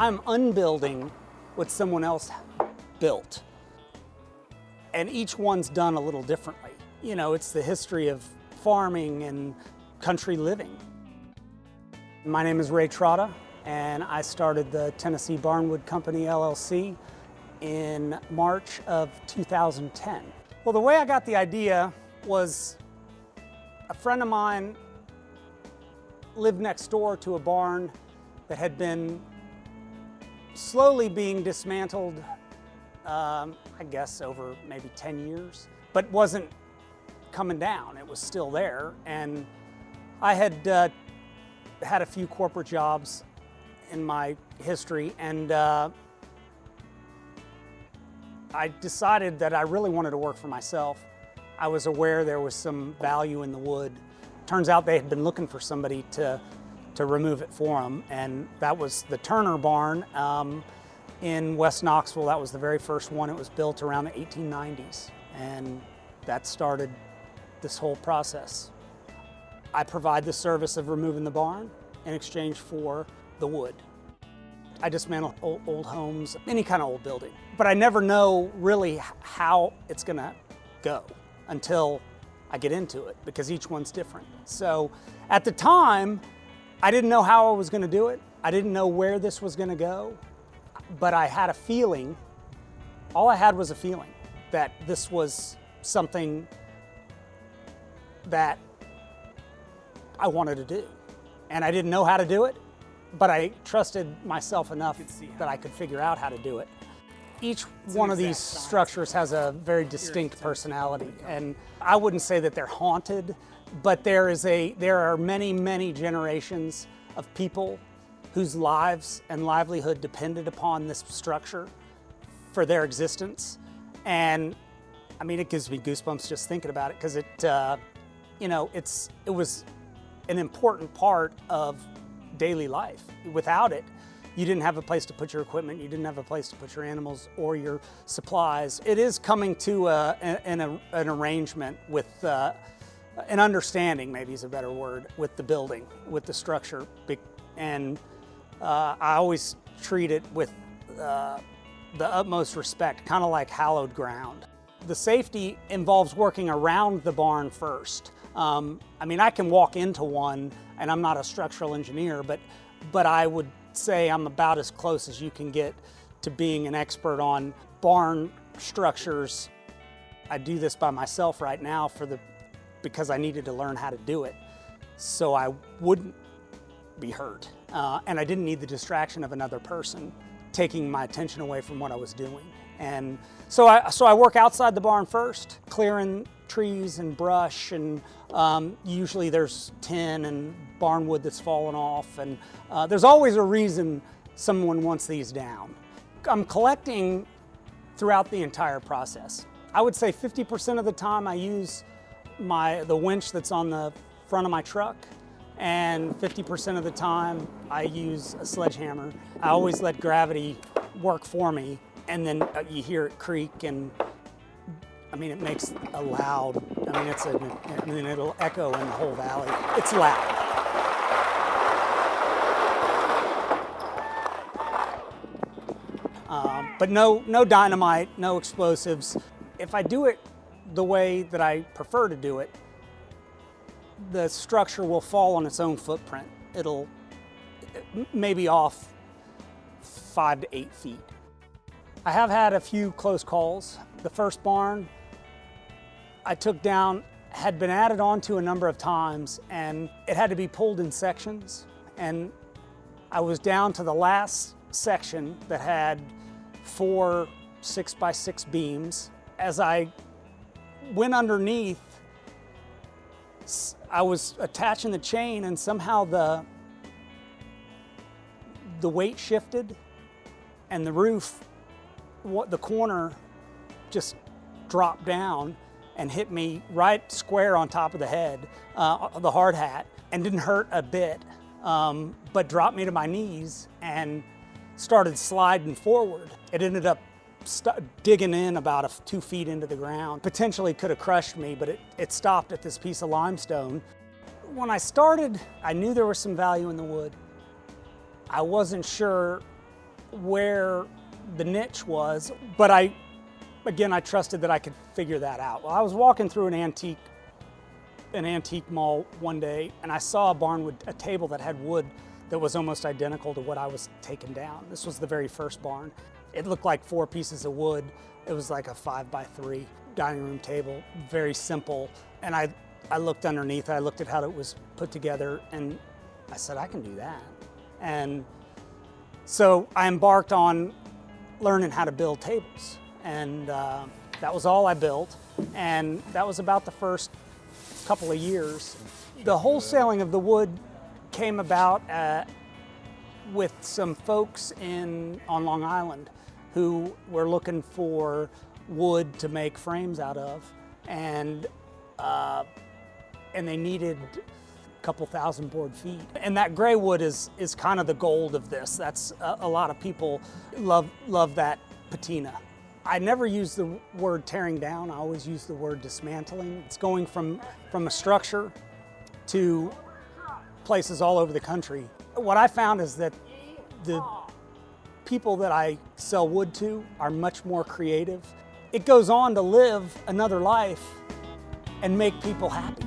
I'm unbuilding what someone else built. And each one's done a little differently. You know, it's the history of farming and country living. My name is Ray Trotta, and I started the Tennessee Barnwood Company, LLC, in March of 2010. Well, the way I got the idea was a friend of mine lived next door to a barn that had been slowly being dismantled, I guess over maybe 10 years, but wasn't coming down. It was still there. And I had had a few corporate jobs in my history, and I decided that I really wanted to work for myself. I was aware there was some value in the wood. Turns out they had been looking for somebody to remove it for them, and that was the Turner barn in West Knoxville. That was the very first one. It was built around the 1890s, and that started this whole process. I provide the service of removing the barn in exchange for the wood. I dismantle old homes, any kind of old building, but I never know really how it's gonna go until I get into it, because each one's different. So at the time, I didn't know how I was gonna do it. I didn't know where this was gonna go, but I had a feeling, all I had was a feeling that this was something that I wanted to do. And I didn't know how to do it, but I trusted myself enough that I could figure out how to do it. Each one of these structures has a very distinct personality, and I wouldn't say that they're haunted, but there are many, many generations of people whose lives and livelihood depended upon this structure for their existence. And I mean, it gives me goosebumps just thinking about it, because it was an important part of daily life. Without it, you didn't have a place to put your equipment, you didn't have a place to put your animals or your supplies. It is coming to an arrangement with, an understanding, maybe is a better word, with the building, with the structure. And I always treat it with the utmost respect, kind of like hallowed ground. The safety involves working around the barn first. I mean, I can walk into one, and I'm not a structural engineer, but I would say I'm about as close as you can get to being an expert on barn structures. I do this by myself right now because I needed to learn how to do it, so I wouldn't be hurt. And I didn't need the distraction of another person taking my attention away from what I was doing. And so I work outside the barn first, clearing trees and brush, and usually there's tin and barnwood that's fallen off, and there's always a reason someone wants these down. I'm collecting throughout the entire process. I would say 50% of the time I use the winch that's on the front of my truck, and 50% of the time I use a sledgehammer. I always let gravity work for me, and then you hear it creak, and I mean, it makes a loud, it'll echo in the whole valley. It's loud. But no dynamite, no explosives. If I do it the way that I prefer to do it, the structure will fall on its own footprint. It'll maybe off 5 to 8 feet. I have had a few close calls. The first barn I took down had been added onto a number of times, and it had to be pulled in sections. And I was down to the last section that had 4 6x6 beams. As I went underneath, I was attaching the chain, and somehow the weight shifted, and the roof, the corner just dropped down and hit me right square on top of the head, the hard hat, and didn't hurt a bit, but dropped me to my knees and started sliding forward. It ended up digging in about 2 feet into the ground. Potentially could have crushed me, but it stopped at this piece of limestone. When I started, I knew there was some value in the wood. I wasn't sure where the niche was, but I trusted that I could figure that out. Well, I was walking through an antique mall one day, and I saw a table that had wood that was almost identical to what I was taking down. This was the very first barn. It looked like 4 pieces of wood. It was like a 5x3 dining room table, very simple. And I looked underneath, I looked at how it was put together, and I said, I can do that. And so I embarked on learning how to build tables. And that was all I built. And that was about the first couple of years. The wholesaling of the wood came about with some folks on Long Island who were looking for wood to make frames out of, and they needed a couple thousand board feet. And that gray wood is kind of the gold of this. That's a lot of people love that patina. I never use the word tearing down, I always use the word dismantling. It's going from a structure to places all over the country. What I found is that the people that I sell wood to are much more creative. It goes on to live another life and make people happy.